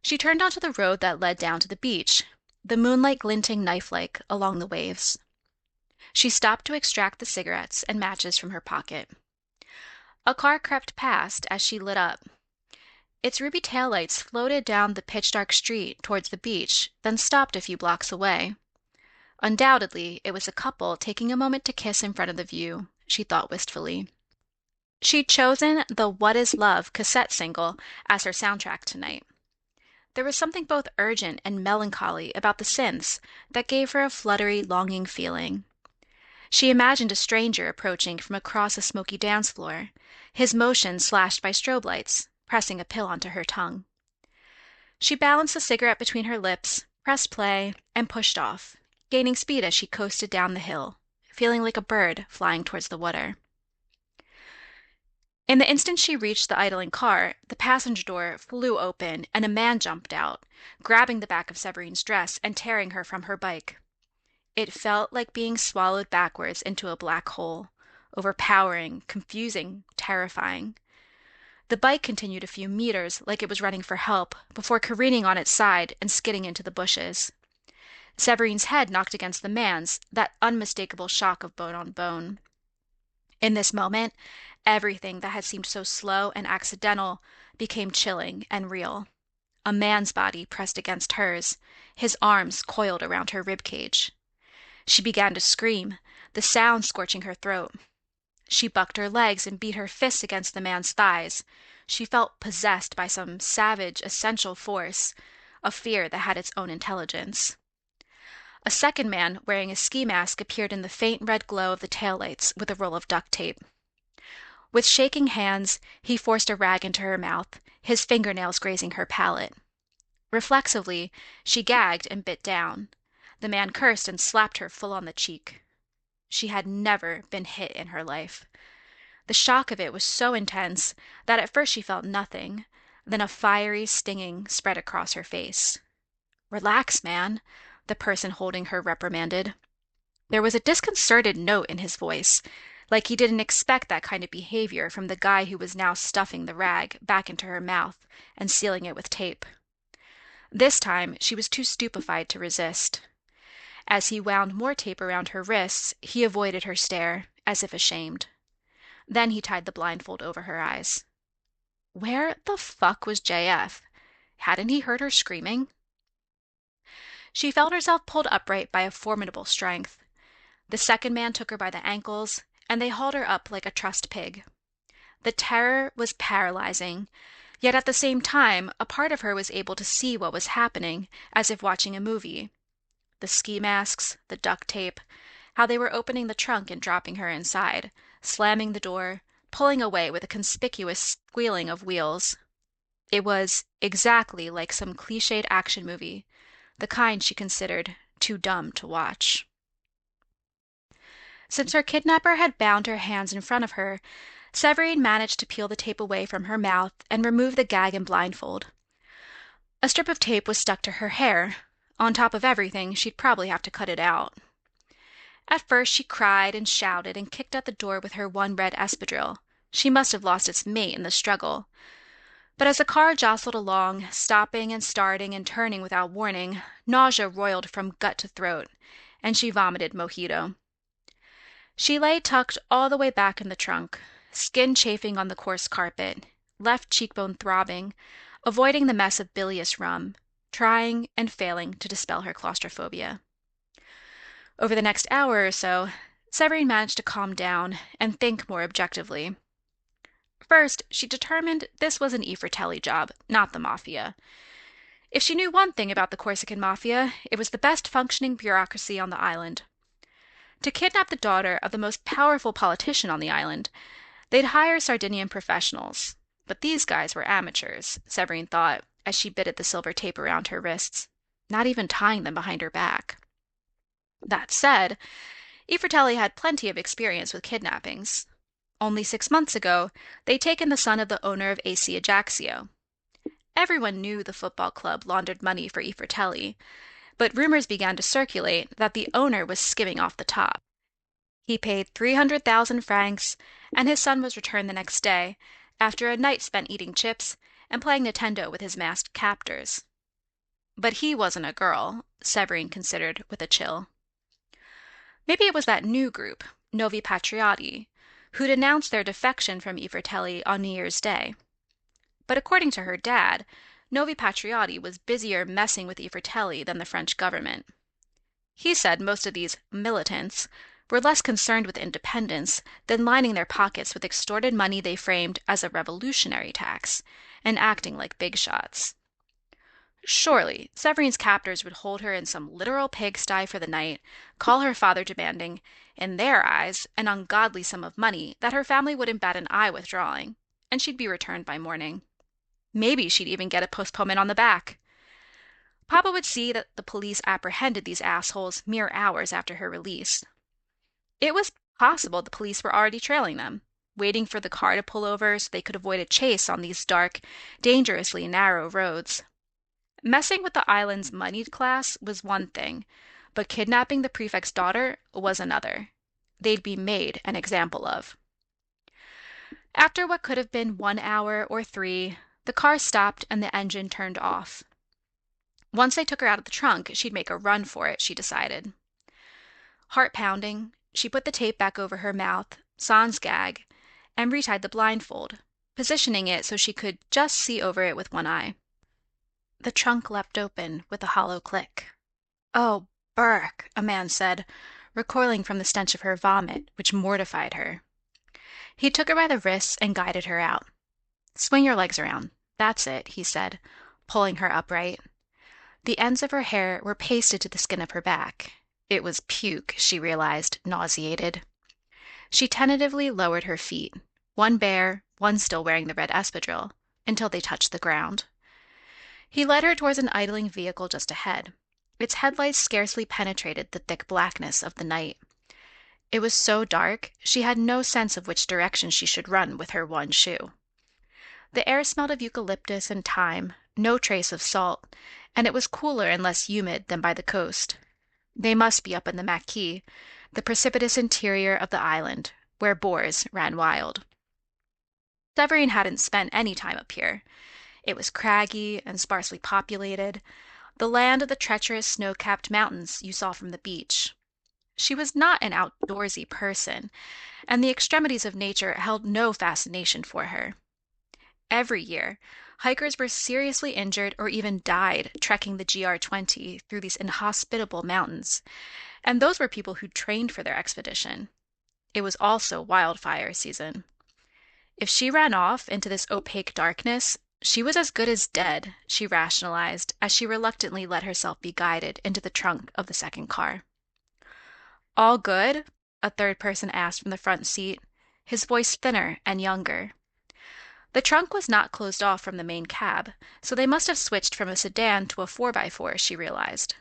She turned onto the road that led down to the beach, the moonlight glinting knife-like along the waves. She stopped to extract the cigarettes and matches from her pocket. A car crept past as she lit up. Its ruby taillights floated down the pitch-dark street towards the beach, then stopped a few blocks away. Undoubtedly, it was a couple taking a moment to kiss in front of the view, she thought wistfully. She'd chosen the What Is Love cassette single as her soundtrack tonight. There was something both urgent and melancholy about the synths that gave her a fluttery, longing feeling. She imagined a stranger approaching from across a smoky dance floor, his motion slashed by strobe lights, pressing a pill onto her tongue. She balanced the cigarette between her lips, pressed play, and pushed off, gaining speed as she coasted down the hill, feeling like a bird flying towards the water. In the instant she reached the idling car, the passenger door flew open and a man jumped out, grabbing the back of Severine's dress and tearing her from her bike. It felt like being swallowed backwards into a black hole, overpowering, confusing, terrifying. The bike continued a few meters like it was running for help before careening on its side and skidding into the bushes. Severine's head knocked against the man's, that unmistakable shock of bone on bone. In this moment, everything that had seemed so slow and accidental became chilling and real. A man's body pressed against hers, his arms coiled around her ribcage. She began to scream, the sound scorching her throat. She bucked her legs and beat her fists against the man's thighs. She felt possessed by some savage, essential force, a fear that had its own intelligence. A second man wearing a ski mask appeared in the faint red glow of the taillights with a roll of duct tape. With shaking hands, he forced a rag into her mouth, his fingernails grazing her palate. Reflexively, she gagged and bit down. The man cursed and slapped her full on the cheek. She had never been hit in her life. The shock of it was so intense that at first she felt nothing, then a fiery stinging spread across her face. "Relax, man," the person holding her reprimanded. There was a disconcerted note in his voice, like he didn't expect that kind of behavior from the guy who was now stuffing the rag back into her mouth and sealing it with tape. This time, she was too stupefied to resist. As he wound more tape around her wrists, he avoided her stare, as if ashamed. Then he tied the blindfold over her eyes. Where the fuck was JF? Hadn't he heard her screaming? She felt herself pulled upright by a formidable strength. The second man took her by the ankles, and they hauled her up like a trussed pig. The terror was paralyzing, yet at the same time, a part of her was able to see what was happening, as if watching a movie. The ski masks, the duct tape, how they were opening the trunk and dropping her inside, slamming the door, pulling away with a conspicuous squealing of wheels. It was exactly like some cliched action movie, the kind she considered too dumb to watch. Since her kidnapper had bound her hands in front of her, Séverine managed to peel the tape away from her mouth and remove the gag and blindfold. A strip of tape was stuck to her hair. On top of everything, she'd probably have to cut it out. At first she cried and shouted and kicked at the door with her one red espadrille. She must have lost its mate in the struggle. But as the car jostled along, stopping and starting and turning without warning, nausea roiled from gut to throat, and she vomited mojito. She lay tucked all the way back in the trunk, skin chafing on the coarse carpet, left cheekbone throbbing, avoiding the mess of bilious rum, trying and failing to dispel her claustrophobia. Over the next hour or so, Séverine managed to calm down and think more objectively. First, she determined this was an E. Fratelli job, not the Mafia. If she knew one thing about the Corsican Mafia, it was the best functioning bureaucracy on the island. To kidnap the daughter of the most powerful politician on the island, they'd hire Sardinian professionals. But these guys were amateurs, Séverine thought, as she bitted the silver tape around her wrists, not even tying them behind her back. That said, E. Fratelli had plenty of experience with kidnappings. Only 6 months ago, they'd taken the son of the owner of AC Ajaccio. Everyone knew the football club laundered money for E. Fratelli, but rumors began to circulate that the owner was skimming off the top. He paid 300,000 francs, and his son was returned the next day, after a night spent eating chips and playing Nintendo with his masked captors. But he wasn't a girl, Severine considered with a chill. Maybe it was that new group, Novi Patrioti, who'd announced their defection from I Fratelli on New Year's Day. But according to her dad, Novi Patrioti was busier messing with I Fratelli than the French government. He said most of these militants were less concerned with independence than lining their pockets with extorted money they framed as a revolutionary tax, and acting like big shots. Surely, Severine's captors would hold her in some literal pigsty for the night, call her father demanding, in their eyes, an ungodly sum of money that her family wouldn't bat an eye withdrawing, and she'd be returned by morning. Maybe she'd even get a postponement on the back. Papa would see that the police apprehended these assholes mere hours after her release. It was possible the police were already trailing them, waiting for the car to pull over so they could avoid a chase on these dark, dangerously narrow roads. Messing with the island's moneyed class was one thing, but kidnapping the prefect's daughter was another. They'd be made an example of. After what could have been 1 hour or 3, the car stopped and the engine turned off. Once they took her out of the trunk, she'd make a run for it, she decided. Heart pounding, she put the tape back over her mouth, sans gag, and retied the blindfold, positioning it so she could just see over it with one eye. The trunk leapt open with a hollow click. "Oh, Burke," a man said, recoiling from the stench of her vomit, which mortified her. He took her by the wrists and guided her out. "Swing your legs around. That's it," he said, pulling her upright. The ends of her hair were pasted to the skin of her back. It was puke, she realized, nauseated. She tentatively lowered her feet, one bare, one still wearing the red espadrille, until they touched the ground. He led her towards an idling vehicle just ahead. Its headlights scarcely penetrated the thick blackness of the night. It was so dark, she had no sense of which direction she should run with her one shoe. The air smelled of eucalyptus and thyme, no trace of salt, and it was cooler and less humid than by the coast. They must be up in the Maquis, the precipitous interior of the island, where boars ran wild. Séverine hadn't spent any time up here. It was craggy and sparsely populated, the land of the treacherous snow-capped mountains you saw from the beach. She was not an outdoorsy person, and the extremities of nature held no fascination for her. Every year, hikers were seriously injured or even died trekking the GR20 through these inhospitable mountains, and those were people who trained for their expedition. It was also wildfire season. If she ran off into this opaque darkness, she was as good as dead, she rationalized, as she reluctantly let herself be guided into the trunk of the second car. "All good?" a third person asked from the front seat, his voice thinner and younger. The trunk was not closed off from the main cab, so they must have switched from a sedan to a 4x4, she realized.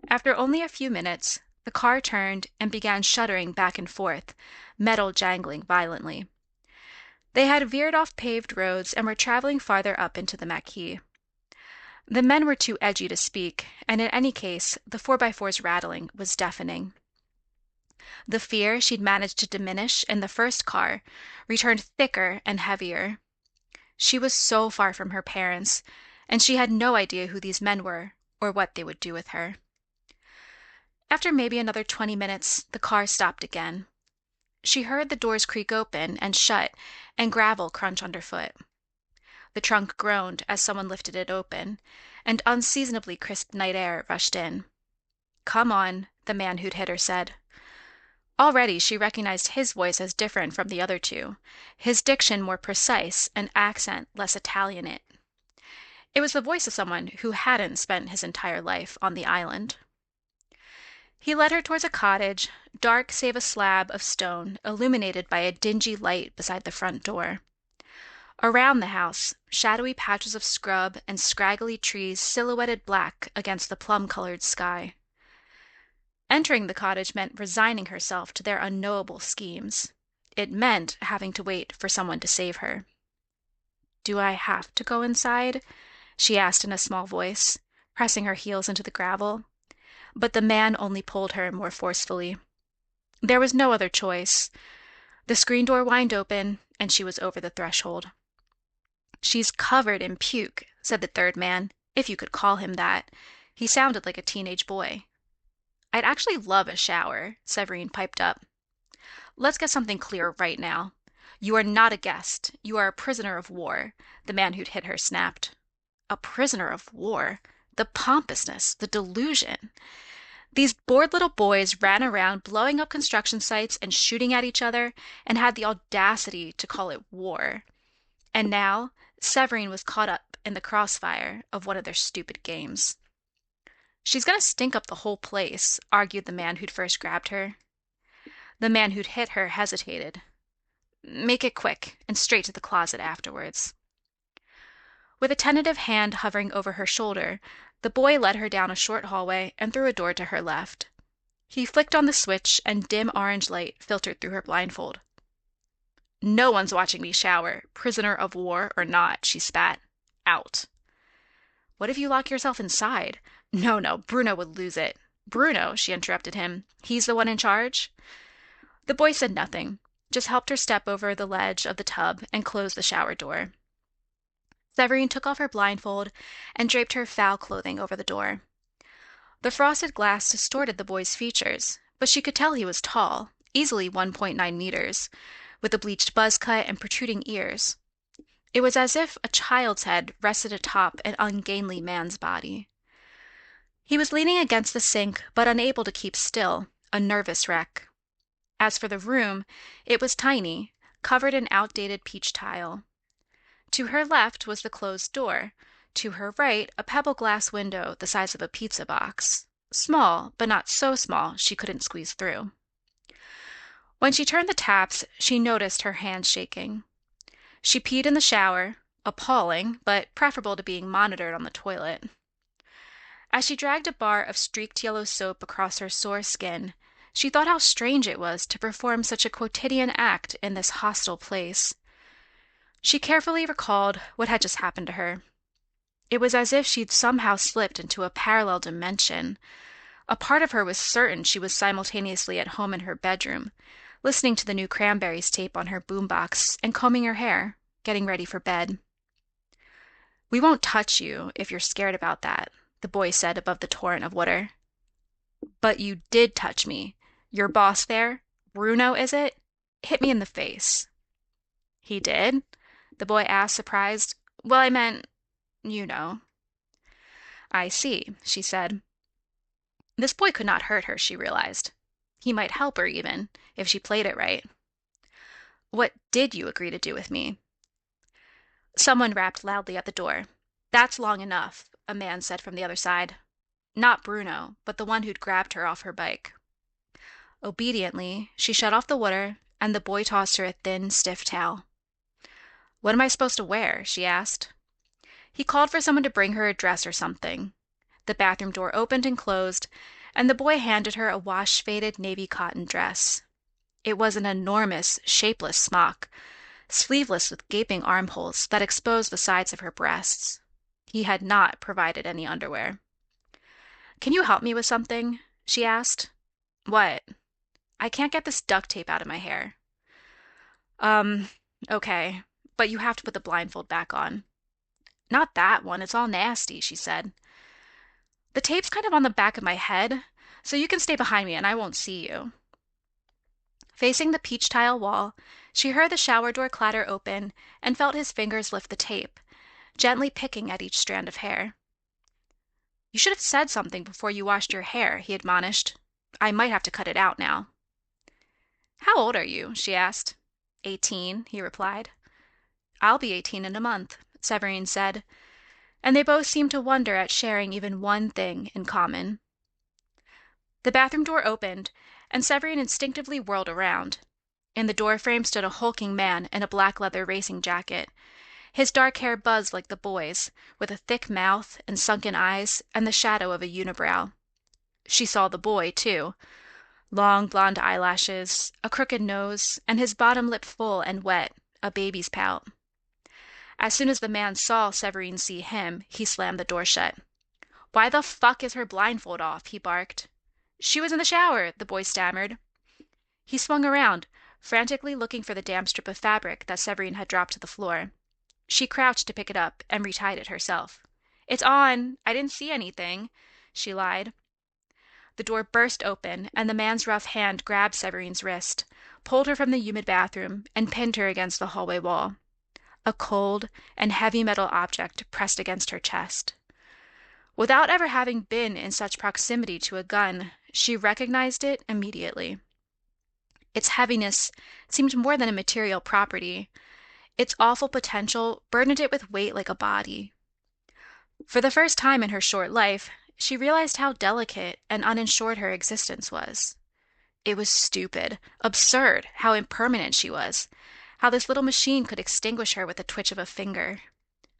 After only a few minutes, the car turned and began shuddering back and forth, metal jangling violently. They had veered off paved roads and were traveling farther up into the Maquis. The men were too edgy to speak, and in any case, the 4x4's rattling was deafening. The fear she'd managed to diminish in the first car returned thicker and heavier. She was so far from her parents, and she had no idea who these men were or what they would do with her. After maybe another 20 minutes, the car stopped again. She heard the doors creak open and shut and gravel crunch underfoot. The trunk groaned as someone lifted it open, and unseasonably crisp night air rushed in. "Come on," the man who'd hit her said. Already she recognized his voice as different from the other two, his diction more precise and accent less Italianate. It was the voice of someone who hadn't spent his entire life on the island. He led her towards a cottage, dark save a slab of stone illuminated by a dingy light beside the front door. Around the house, shadowy patches of scrub and scraggly trees silhouetted black against the plum-colored sky. Entering the cottage meant resigning herself to their unknowable schemes. It meant having to wait for someone to save her. "Do I have to go inside?" she asked in a small voice, pressing her heels into the gravel. But the man only pulled her more forcefully. There was no other choice. The screen door whined open, and she was over the threshold. "She's covered in puke," said the third man, if you could call him that. He sounded like a teenage boy. I'd actually love a shower, Séverine piped up. Let's get something clear right now. You are not a guest. You are a prisoner of war, the man who'd hit her snapped. A prisoner of war? The pompousness, the delusion. These bored little boys ran around blowing up construction sites and shooting at each other and had the audacity to call it war. And now, Séverine was caught up in the crossfire of one of their stupid games. She's gonna stink up the whole place, argued the man who'd first grabbed her. The man who'd hit her hesitated. Make it quick, and straight to the closet afterwards. With a tentative hand hovering over her shoulder, the boy led her down a short hallway and through a door to her left. He flicked on the switch and dim orange light filtered through her blindfold. No one's watching me shower, prisoner of war or not, she spat. Out. What if you lock yourself inside? No, Bruno would lose it. Bruno, she interrupted him. He's the one in charge? The boy said nothing, just helped her step over the ledge of the tub and closed the shower door. Séverine took off her blindfold and draped her foul clothing over the door. The frosted glass distorted the boy's features, but she could tell he was tall, easily 1.9 meters, with a bleached buzz cut and protruding ears. It was as if a child's head rested atop an ungainly man's body. He was leaning against the sink, but unable to keep still, a nervous wreck. As for the room, it was tiny, covered in outdated peach tile. To her left was the closed door. To her right, a pebble-glass window the size of a pizza box. Small, but not so small she couldn't squeeze through. When she turned the taps, she noticed her hands shaking. She peed in the shower, appalling, but preferable to being monitored on the toilet. As she dragged a bar of streaked yellow soap across her sore skin, she thought how strange it was to perform such a quotidian act in this hostile place. She carefully recalled what had just happened to her. It was as if she'd somehow slipped into a parallel dimension. A part of her was certain she was simultaneously at home in her bedroom, listening to the new Cranberries tape on her boombox and combing her hair, getting ready for bed. We won't touch you if you're scared about that, the boy said above the torrent of water. But you did touch me. Your boss there, Bruno, is it? Hit me in the face. He did? The boy asked, surprised. Well, I meant, you know. I see, she said. This boy could not hurt her, she realized. He might help her, even, if she played it right. What did you agree to do with me? Someone rapped loudly at the door. That's long enough, a man said from the other side. Not Bruno, but the one who'd grabbed her off her bike. Obediently, she shut off the water, and the boy tossed her a thin, stiff towel. What am I supposed to wear? She asked. He called for someone to bring her a dress or something. The bathroom door opened and closed, and the boy handed her a wash-faded navy cotton dress. It was an enormous, shapeless smock, sleeveless with gaping armholes that exposed the sides of her breasts. He had not provided any underwear. Can you help me with something? She asked. What? I can't get this duct tape out of my hair. Okay, but you have to put the blindfold back on. Not that one, it's all nasty, she said. The tape's kind of on the back of my head, so you can stay behind me and I won't see you. Facing the peach tile wall, she heard the shower door clatter open and felt his fingers lift the tape, gently picking at each strand of hair. You should have said something before you washed your hair, he admonished. I might have to cut it out now. How old are you? She asked. 18, he replied. I'll be 18 in a month, Séverine said, and they both seemed to wonder at sharing even one thing in common. The bathroom door opened, and Séverine instinctively whirled around. In the doorframe stood a hulking man in a black leather racing jacket. His dark hair buzzed like the boy's, with a thick mouth and sunken eyes and the shadow of a unibrow. She saw the boy, too. Long blonde eyelashes, a crooked nose, and his bottom lip full and wet, a baby's pout. As soon as the man saw Séverine see him, he slammed the door shut. Why the fuck is her blindfold off? He barked. She was in the shower, the boy stammered. He swung around, frantically looking for the damp strip of fabric that Séverine had dropped to the floor. She crouched to pick it up and retied it herself. "It's on. I didn't see anything," she lied. The door burst open, and the man's rough hand grabbed Severine's wrist, pulled her from the humid bathroom, and pinned her against the hallway wall. A cold and heavy metal object pressed against her chest. Without ever having been in such proximity to a gun, she recognized it immediately. Its heaviness seemed more than a material property. Its awful potential burdened it with weight like a body. For the first time in her short life, she realized how delicate and uninsured her existence was. It was stupid, absurd, how impermanent she was, how this little machine could extinguish her with a twitch of a finger.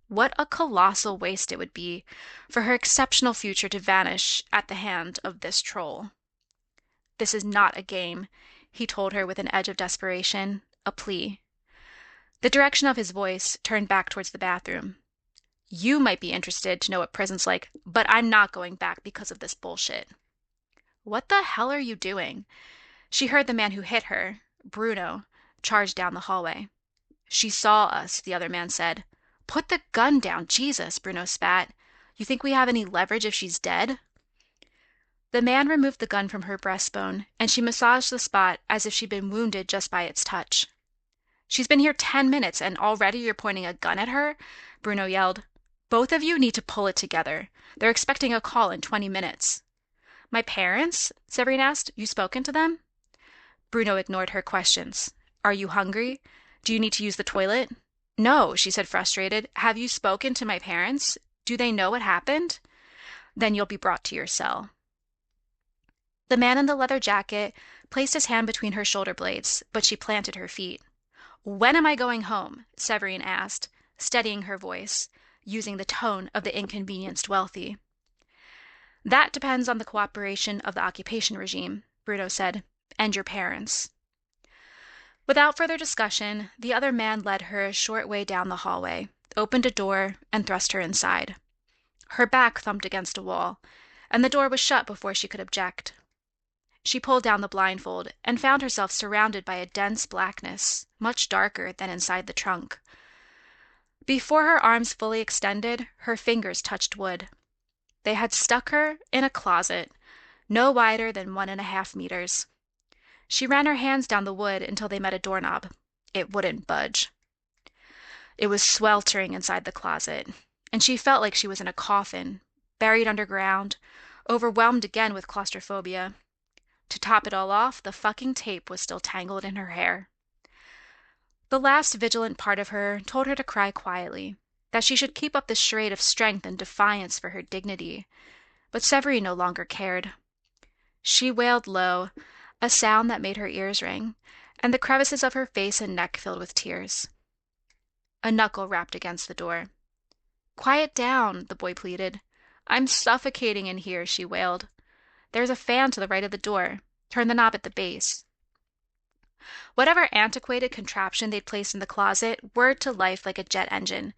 What a colossal waste it would be for her exceptional future to vanish at the hand of this troll. "This is not a game," he told her with an edge of desperation, a plea. The direction of his voice turned back towards the bathroom. "You might be interested to know what prison's like, but I'm not going back because of this bullshit." "What the hell are you doing?" She heard the man who hit her, Bruno, charge down the hallway. "She saw us," the other man said. "Put the gun down, Jesus," Bruno spat. "You think we have any leverage if she's dead?" The man removed the gun from her breastbone, and she massaged the spot as if she'd been wounded just by its touch. "She's been here 10 minutes, and already you're pointing a gun at her?" Bruno yelled. "Both of you need to pull it together. They're expecting a call in 20 minutes. "My parents?" Séverine asked. "You spoken to them?" Bruno ignored her questions. "Are you hungry? Do you need to use the toilet?" "No," she said, frustrated. "Have you spoken to my parents? Do they know what happened?" "Then you'll be brought to your cell." The man in the leather jacket placed his hand between her shoulder blades, but she planted her feet. "When am I going home?" Séverine asked, steadying her voice, using the tone of the inconvenienced wealthy. "That depends on the cooperation of the occupation regime," Bruno said, "and your parents." Without further discussion, the other man led her a short way down the hallway, opened a door, and thrust her inside. Her back thumped against a wall, and the door was shut before she could object. She pulled down the blindfold and found herself surrounded by a dense blackness, much darker than inside the trunk. Before her arms fully extended, her fingers touched wood. They had stuck her in a closet, no wider than 1.5 meters. She ran her hands down the wood until they met a doorknob. It wouldn't budge. It was sweltering inside the closet, and she felt like she was in a coffin, buried underground, overwhelmed again with claustrophobia. To top it all off, the fucking tape was still tangled in her hair. The last vigilant part of her told her to cry quietly, that she should keep up the charade of strength and defiance for her dignity. But Séverine no longer cared. She wailed low, a sound that made her ears ring, and the crevices of her face and neck filled with tears. A knuckle rapped against the door. "Quiet down," the boy pleaded. "I'm suffocating in here," she wailed. "There's a fan to the right of the door. Turn the knob at the base." Whatever antiquated contraption they'd placed in the closet whirred to life like a jet engine,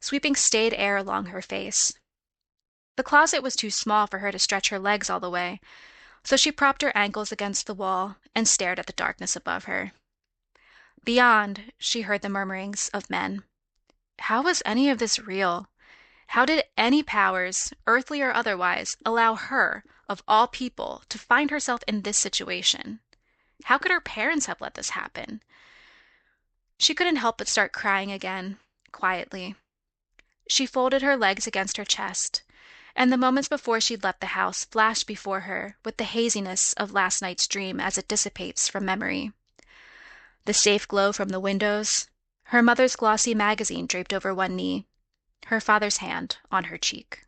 sweeping stayed air along her face. The closet was too small for her to stretch her legs all the way, so she propped her ankles against the wall and stared at the darkness above her. Beyond, she heard the murmurings of men. How was any of this real? How did any powers, earthly or otherwise, allow her, of all people, to find herself in this situation? How could her parents have let this happen? She couldn't help but start crying again, quietly. She folded her legs against her chest, and the moments before she'd left the house flashed before her with the haziness of last night's dream as it dissipates from memory. The safe glow from the windows, her mother's glossy magazine draped over one knee, her father's hand on her cheek.